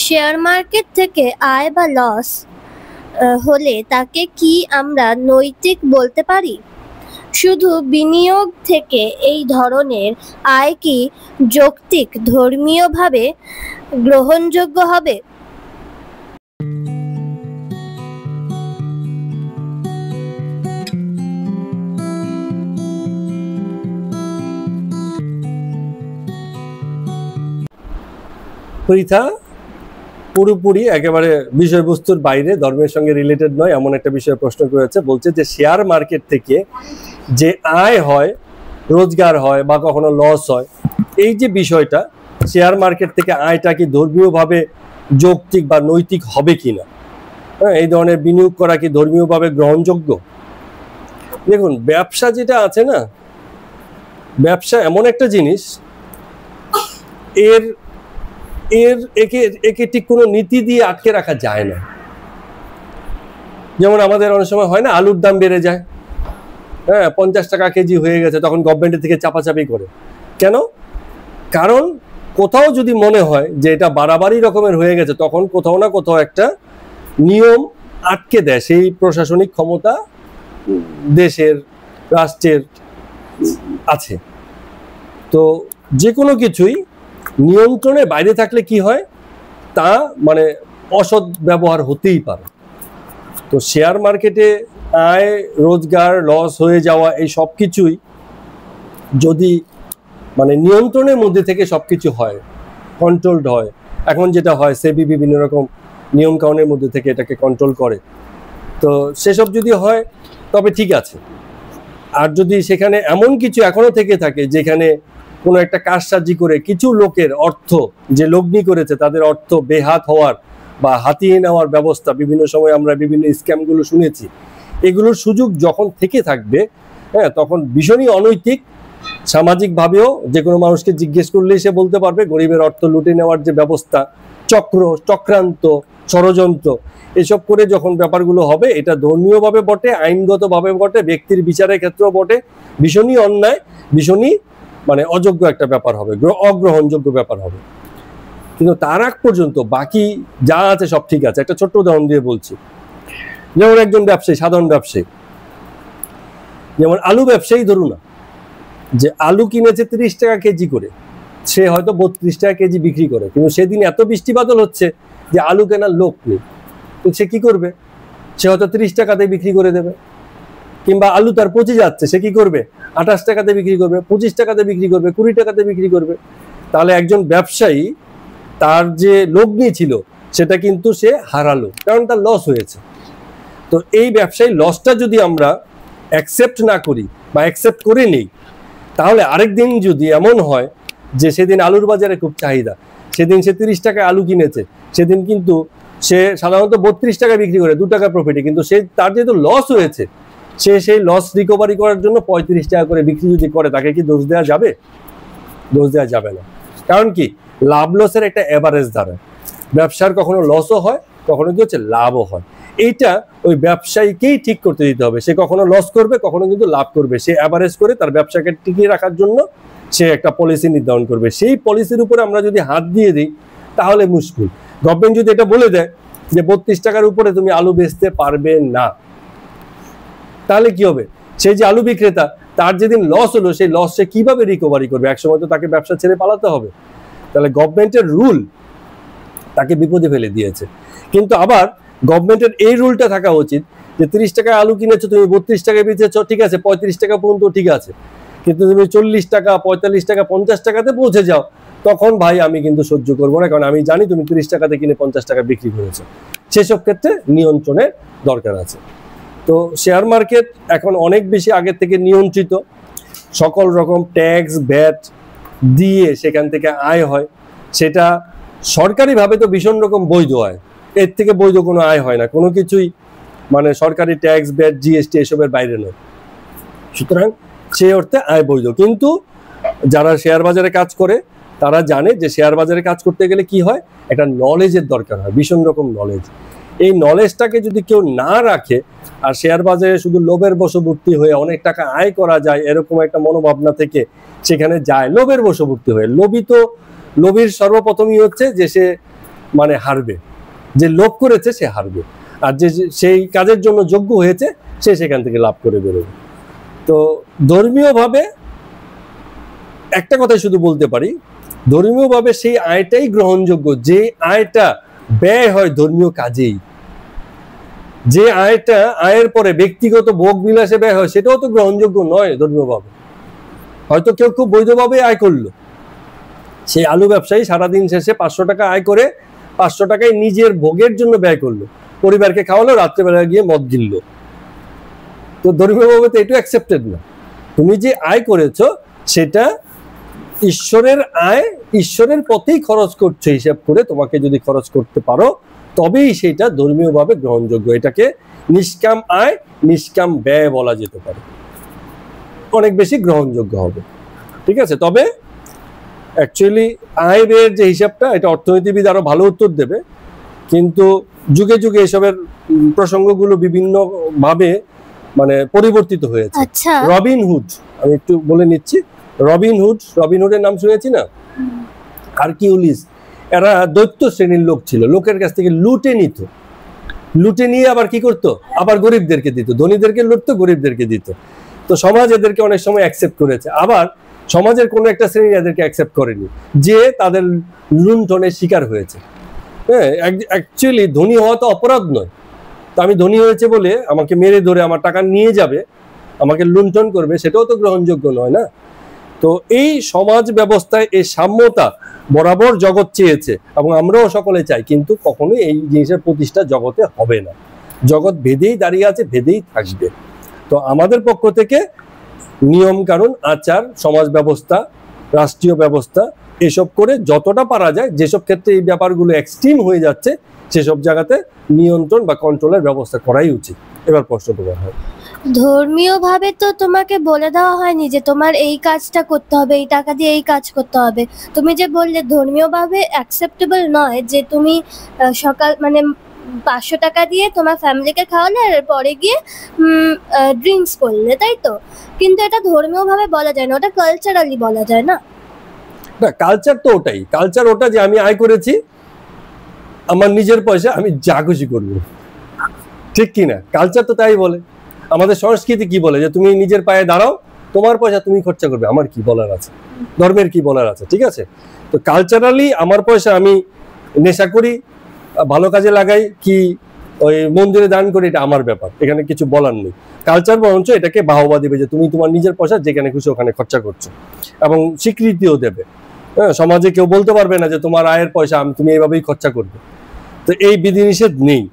Share market থেকে আয় বা লস হলে তাকে কি আমরা নৈতিক বলতে পারি? শুধু বিনিয়োগ থেকে এই ধরনের আয় কি যৌক্তিক ধর্মীয়ভাবে গ্রহণযোগ্য হবে? পৃথা পুরোপুরি একেবারে বিষয়বস্তুর বাইরে, ধর্মের সঙ্গে রিলেটেড নয় এমন একটা বিষয়ে প্রশ্ন করেছে। বলছে যে শেয়ার মার্কেট থেকে যে আয় হয়, রোজগার হয় বা কখনো লস হয়, এই যে বিষয়টা, শেয়ার মার্কেট থেকে আয়টা কি ধর্মীয়ভাবে যৌক্তিক বা নৈতিক হবে কিনা, হ্যাঁ, এই ধরনের বিনিয়োগ করা কি ধর্মীয়ভাবে গ্রহণযোগ্য? দেখুন, ব্যবসা যেটা আছে না, ব্যবসা এমন একটা জিনিস, একে ঠিক কোনো নীতি দিয়ে আটকে রাখা যায় না। যেমন আমাদের অনেক সময় হয় না, আলুর দাম বেড়ে যায়, হ্যাঁ, 50 টাকা কেজি হয়ে গেছে, তখন গভর্নমেন্টের থেকে চাপাচাপি করে। কেন? কারণ কোথাও যদি মনে হয় যে এটা বাড়াবাড়ি রকমের হয়ে গেছে, তখন কোথাও না কোথাও একটা নিয়ম আটকে দেয়। সেই প্রশাসনিক ক্ষমতা দেশের, রাষ্ট্রের আছে। তো যে কোনো কিছুই নিয়ন্ত্রণের বাইরে থাকলে কি হয়, তা মানে অসৎ ব্যবহার হতেই পারে। তো শেয়ার মার্কেটে আয়, রোজগার, লস হয়ে যাওয়া, এই সব কিছুই যদি মানে নিয়ন্ত্রণের মধ্যে থেকে সবকিছু হয়, কন্ট্রোলড হয়, এখন যেটা হয় সেবি বিভিন্ন রকম নিয়ম কানুনের মধ্যে থেকে এটাকে কন্ট্রোল করে, তো সেসব যদি হয় তবে ঠিক আছে। আর যদি সেখানে এমন কিছু এখনো থেকে থাকে যেখানে কোনো একটা কারসাজি করে কিছু লোকের অর্থ, যে লগ্নি করেছে তাদের অর্থ বেহাত হওয়ার বা হাতিয়ে নেওয়ার ব্যবস্থা, বিভিন্ন সময় আমরা বিভিন্ন স্ক্যামগুলো শুনেছি, এগুলোর সুযোগ যখন থেকে থাকবে, হ্যাঁ, তখন ভীষণই অনৈতিক। সামাজিকভাবেও যে কোনো মানুষকে জিজ্ঞেস করলেই সে বলতে পারবে গরিবের অর্থ লুটে নেওয়ার যে ব্যবস্থা, চক্রান্ত, ষড়যন্ত্র, এসব করে যখন ব্যাপারগুলো হবে, এটা ধর্মীয়ভাবে বটে, আইনগতভাবে বটে, ব্যক্তির বিচারের ক্ষেত্রেও বটে, ভীষণই অন্যায়, ভীষণই মানে অযোগ্য একটা ব্যাপার হবে, অগ্রহণযোগ্য ব্যাপার হবে। কিন্তু তার আগ পর্যন্ত বাকি যা আছে সব ঠিক আছে। একটা ছোট্ট উদাহরণ দিয়ে বলছি। যেমন একজন ব্যবসায়ী, সাধারণ ব্যবসায়ী, যেমন আলু ব্যবসায়ী, ধরুন না যে আলু কিনেছে 30 টাকা কেজি করে, সে হয়তো 32 টাকা কেজি বিক্রি করে, কিন্তু সেদিন এত বৃষ্টি বাদল হচ্ছে যে আলু কেনার লোক নেই, তো সে কি করবে? সে হয়তো 30 টাকাতে বিক্রি করে দেবে। কিংবা আলু তার পচে যাচ্ছে, সে কি করবে? 28 টাকাতে বিক্রি করবে, 25 টাকাতে বিক্রি করবে, 20 টাকাতে বিক্রি করবে। তাহলে একজন ব্যবসায়ী তার যে লগ্নি ছিল সেটা কিন্তু সে হারালো, কারণ তার লস হয়েছে। তো এই ব্যবসায়ী লসটা যদি আমরা অ্যাকসেপ্ট না করি বা অ্যাকসেপ্ট করে নিই, তাহলে আরেক দিন যদি এমন হয় যে সেদিন আলুর বাজারে খুব চাহিদা, সেদিন সে 30 টাকায় আলু কিনেছে, সেদিন কিন্তু সে সাধারণত 32 টাকা বিক্রি করে 2 টাকা প্রফিটে, কিন্তু সে তার যেহেতু লস হয়েছে, সে সেই লস রিকভারি করার জন্য 35 টাকা করে বিক্রি যদি করে, তাকে কি দোষ দেওয়া যাবে? দোষ দেওয়া যাবে না। কারণ কি, লাভ লসের একটা এভারেজ দাঁড়ায়। ব্যবসার কখনো লসও হয়, কখনো কি হচ্ছে লাভও হয়। এইটা ওই ব্যবসায়ীকেই ঠিক করতে দিতে হবে। সে কখনো লস করবে, কখনো কিন্তু লাভ করবে। সে অ্যাভারেজ করে তার ব্যবসাকে টিকিয়ে রাখার জন্য সে একটা পলিসি নির্ধারণ করবে। সেই পলিসির উপরে আমরা যদি হাত দিয়ে দিই তাহলে মুশকিল। গভর্নমেন্ট যদি এটা বলে দেয় যে 32 টাকার উপরে তুমি আলু বেচতে পারবে না, তাহলে কি হবে? সেই যে আলু বিক্রেতা, তার যেদিন লস হলো, সেই লস সে কিভাবে রিকভারি করবে? একসময় তো তাকে ব্যবসা ছেড়ে পালাতে হবে। তাহলে গভর্নমেন্টের রুল তাকে বিপদে ফেলে দিয়েছে। কিন্তু আবার গভর্নমেন্টের এই রুলটা থাকা উচিত যে 30 টাকায় আলু কিনেছো, তুমি 32 টাকায় বেচেছো, ঠিক আছে, 35 টাকা পর্যন্ত ঠিক আছে, কিন্তু তুমি 40 টাকা, 45 টাকা, 50 টাকাতে পৌঁছে যাও, তখন ভাই আমি কিন্তু সহ্য করবো না, কারণ আমি জানি তুমি 30 টাকাতে কিনে 50 টাকা বিক্রি করেছো। সেসব ক্ষেত্রে নিয়ন্ত্রণের দরকার আছে। তো শেয়ার মার্কেট এখন অনেক বেশি আগের থেকে নিয়ন্ত্রিত, সকল রকম ট্যাক্স, ভ্যাট দিয়ে সেখান থেকে আয় হয়। সেটা সরকারিভাবে তো ভীষণ রকম বৈধ হয়, এর থেকে বৈধ কোনো আয় হয় না, কোনো কিছুই মানে সরকারি ট্যাক্স, ভ্যাট, জিএসটি এসবের বাইরে নয়। সুতরাং সেই অর্থে আয় বৈধ। কিন্তু যারা শেয়ার বাজারে কাজ করে তারা জানে যে শেয়ার বাজারে কাজ করতে গেলে কি হয়, একটা নলেজের দরকার হয়, ভীষণ রকম নলেজ। এই নলেজটাকে যদি কেউ না রাখে আর শেয়ার বাজারে শুধু লোভের বশবর্তী হয়ে অনেক টাকা আয় করা যায় এরকম একটা মনোভাবনা থেকে সেখানে যায়, লোভের বশবর্তী হয়ে। লোভীর সর্বপ্রথমই হচ্ছে যে সে মানে হারবে, যে লোভ করেছে সে হারবে, আর যে সেই কাজের জন্য যোগ্য হয়েছে সে সেখান থেকে লাভ করে বেরোবে। তো ধর্মীয়ভাবে একটা কথাই শুধু বলতে পারি, ধর্মীয়ভাবে সেই আয়টাই গ্রহণযোগ্য যে আয়টা ব্যয় হয় ধর্মীয় কাজেই। যে আয়টা আয়ের পরে ব্যক্তিগত ভোগ বিলাসে ব্যয় হয় সেটাও তো গ্রহণযোগ্য নয় ধর্মীয়ভাবে। হয়তো কেউ খুব বৈধভাবে আয় করলো, সেই আলু ব্যবসায়ী সারাদিন শেষে 500 টাকা আয় করে 500 টাকায় নিজের ভোগের জন্য ব্যয় করলো, পরিবারকে খাওয়ালো, রাত্রেবেলা গিয়ে মদ গিললো। তো ধর্মীয়ভাবে তো এটা অ্যাকসেপ্টেড না। তুমি যে আয় করেছো সেটা ঈশ্বরের আয়, ঈশ্বরের পথেই খরচ করছো হিসাব করে তোমাকে যদি খরচ করতে পারো তবেই সেটা ধর্মীয়ভাবে গ্রহণযোগ্য। এটাকে নিষ্কাম আয়, নিষ্কাম ব্যয় বলা যেতে পারে, অনেক বেশি গ্রহণযোগ্য হবে। ঠিক আছে, তবে অ্যাকচুয়ালি আয় ব্যয়ের যে হিসাবটা, এটা অর্থনীতিবিদ আরো ভালো উত্তর দেবে, কিন্তু যুগে যুগে এসবের প্রসঙ্গগুলো বিভিন্ন ভাবে মানে পরিবর্তিত হয়েছে। আচ্ছা, রবিনহুড, আমি একটু বলে নিচ্ছি, রবিনহুডের নাম শুনেছি না? হারকিউলিস, এরা দৈত্য শ্রেণীর লোক ছিল, লোকের কাছ থেকে লুটে নিত, লুটে নিয়ে আবার কি করতো, আবার গরিবদেরকে দিত, ধনীদেরকে লুটতো, গরিবদেরকে দিত। তো সমাজ এদেরকে অনেক সময় অ্যাকসেপ্ট করেছে, আবার সমাজের কোনো একটা শ্রেণী এদেরকে অ্যাকসেপ্ট করেনি, যে তাদের লুণ্ঠনের শিকার হয়েছে। হ্যাঁ, অ্যাকচুয়ালি ধনী হওয়া তো অপরাধ নয়। তো আমি ধনী হয়েছে বলে আমাকে মেরে ধরে আমার টাকা নিয়ে যাবে, আমাকে লুণ্ঠন করবে, সেটাও তো গ্রহণযোগ্য নয় না। তো এই সমাজ ব্যবস্থায় এই সাম্যতা বরাবর জগৎ চেয়েছে এবং আমরাও সকলে চাই, কিন্তু কখনোই এই জিনিসের প্রতিষ্ঠা জগতে হবে না। জগৎ ভেদেই দাঁড়িয়ে আছে, ভেদেই থাকবে। তো আমাদের পক্ষ থেকে নিয়ম কানুন, আচার, সমাজ ব্যবস্থা, রাষ্ট্রীয় ব্যবস্থা এসব করে যতটা পারা যায়, যেসব ক্ষেত্রে এই ব্যাপারগুলো এক্সট্রিম হয়ে যাচ্ছে সেসব জায়গাতে নিয়ন্ত্রণ বা কন্ট্রোলের ব্যবস্থা করাই উচিত। এবার প্রশ্ন তোমার হয়, ধর্মীয়ভাবে তো তোমাকে বলে দেওয়া হয়নি যে তোমার এই কাজটা করতে হবে, এই টাকা দিয়ে এই কাজ করতে হবে। তুমি যে বললে ধর্মীয়ভাবে অ্যাকসেপ্টেবল নয় যে তুমি সকাল মানে 500 টাকা দিয়ে তোমার ফ্যামিলিকে খাওয়ালে আর পরে গিয়ে ড্রিঙ্কস করলে, তাই তো? কিন্তু এটা ধর্মীয়ভাবে বলা যায় না, ওটা কালচারালি বলা যায় না। না, কালচার তো ওটাই, কালচার ওটা যে আমি আয় করেছি, আমার নিজের পয়সা, আমি যা খুশি করবো, ঠিক কি না? কালচার তো তাই বলে। আমাদের সংস্কৃতি কি বলে, যে তুমি নিজের পায়ে দাঁড়াও, তোমার পয়সা তুমি খরচা করবে, আমার কি বলার আছে, ধর্মের কি বলার আছে? ঠিক আছে, তো কালচারালি আমার পয়সা আমি নেশা করি, ভালো কাজে লাগাই, কি ওই মন্দিরে দান করি, এটা আমার ব্যাপার, এখানে কিছু বলার নেই। কালচার বরঞ্চ এটাকে বাহবা দিবে যে তুমি তোমার নিজের পয়সা যেখানে খুশি ওখানে খরচা করছো, এবং স্বীকৃতিও দেবে। হ্যাঁ, সমাজে কেউ বলতে পারবে না যে তোমার আয়ের পয়সা তুমি এইভাবেই খরচা করবে। তো এই বিধিনিষেধ নেই,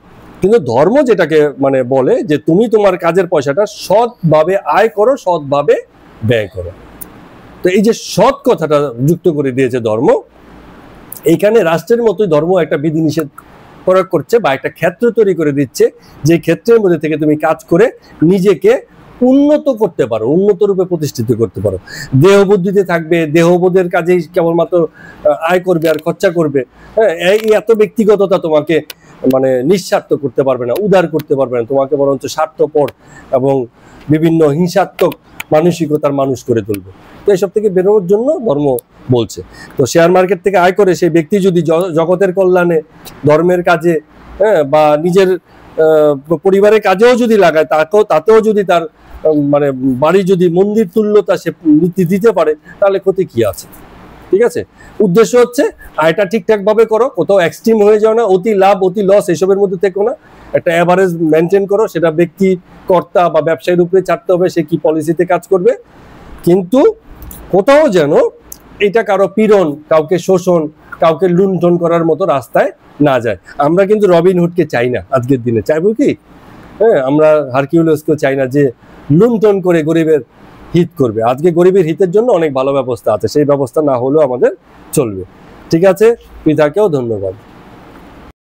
কিন্তু ধর্ম যেটাকে মানে বলে যে তুমি তোমার কাজের পয়সাটা সৎভাবে আয় করো, সৎভাবে ব্যয় করো। তো এই যে সৎ কথাটা যুক্ত করে দিয়েছে ধর্ম, এইখানে রাষ্ট্রের মতোই ধর্ম একটা বিধিনিষেধ প্রয়োগ করছে বা একটা ক্ষেত্র তৈরি করে দিচ্ছে, যে ক্ষেত্রের মধ্যে থেকে তুমি কাজ করে নিজেকে উন্নত করতে পারো, উন্নত রূপে প্রতিষ্ঠিত করতে পারো। দেহবুদ্ধিতে থাকবে, দেহবোধের কাজেই কেবলমাত্র আয় করবে আর খরচা করবে। হ্যাঁ, এই এত ব্যক্তিগততা তোমাকে মানে নিঃস্বার্থ করতে পারবে না, উদার করতে পারবে না, তোমাকে বরঞ্চ স্বার্থপর এবং বিভিন্ন হিংসাত্মক মানসিকতার মানুষ করে তুলবে। তো এইসব থেকে বেরোনোর জন্য ধর্ম বলছে। তো শেয়ার মার্কেট থেকে আয় করে সেই ব্যক্তি যদি জগতের কল্যাণে, ধর্মের কাজে, হ্যাঁ, বা নিজের পরিবারের কাজেও যদি লাগায়, তাতেও যদি তার মানে বাড়ি যদি মন্দির তুল্যতা সে দিতে পারে, তাহলে ক্ষতি কি আছে? ঠিক আছে, উদ্দেশ্য হচ্ছে আয়টা ঠিকঠাক ভাবে করো, কোথাও এক্সট্রিম হয়ে যাও না, অতি লাভ অতি লস এসবের মধ্যে থেকো না, একটা অ্যাভারেজ মেনটেন করো। সেটা ব্যক্তি, কর্তা বা ব্যবসায়ীর উপরে ছাড়তে হবে, সে কি পলিসিতে কাজ করবে, কিন্তু কোথাও যেন এটা কারো পীড়ন, কাউকে শোষণ, কাউকে লুণ্ঠন করার মতো রাস্তায় না যায়। আমরা কিন্তু রবিনহুডকে চাই না আজকের দিনে, চাইবো কি? হ্যাঁ, আমরা হারকিউলিসকেও চাই না যে লুণ্ঠন করে গরিবের হিত করবে। আজকে গরিবের হিতের জন্য অনেক ভালো ব্যবস্থা আছে, সেই ব্যবস্থা না হলেও আমাদের চলবে। ঠিক আছে, পিতাকেও ধন্যবাদ।